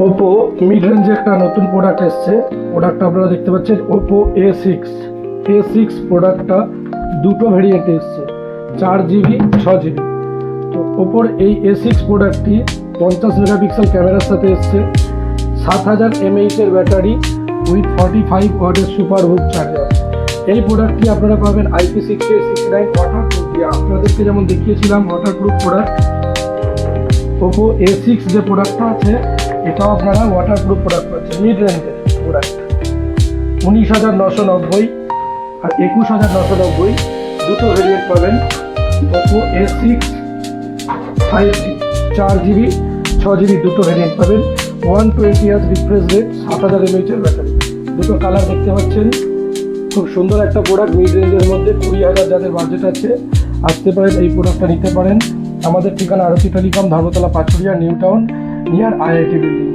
Oppo mid রেঞ্জে একটা নতুন প্রোডাক্ট এসছে। প্রোডাক্টটা আপনারা দেখতে পাচ্ছেন ওপো A6 প্রোডাক্টটা দুটো ভেরিয়েন্ট এসছে, 4GB 6GB। তো ওপোর এই A6 প্রোডাক্টটি 50 মেগাপিক্সেল ক্যামেরার সাথে এসছে, 7000 mAh এর ব্যাটারি উইথ 45 ওয়াটের সুপার হুক চার্জার। এই প্রোডাক্টটি আপনারা পাবেন IP6869 ওয়াটারপ্রুফ দিয়ে। আপনাদেরকে যেমন দেখিয়েছিলাম ওয়াটারপ্রুফ প্রোডাক্ট, ওপো A6 যে প্রোডাক্টটা আছে এটাও আপনারা ওয়াটারপ্রুফ প্রোডাক্ট পাচ্ছেন। মিড রেঞ্জের প্রোডাক্ট 19,990 আর 21,990 দুটো ভেরিয়েন্ট পাবেন। Oppo A6 5G 4GB 6GB দুটো ভেরিয়েন্ট পাবেন, 120Hz রিফ্রেশ রেট, 7000 mAh এর ব্যাটারি। দুটো কালার দেখতে পাচ্ছেন। খুব সুন্দর একটা প্রোডাক্ট মিড রেঞ্জের মধ্যে। 20,000 যাদের বাজেট আছে আসতে পারেন, এই প্রোডাক্টটা নিতে পারেন। আমাদের ঠিকানা Aarti telecom, Dharmatala, Pachuria, new town, near IIT building.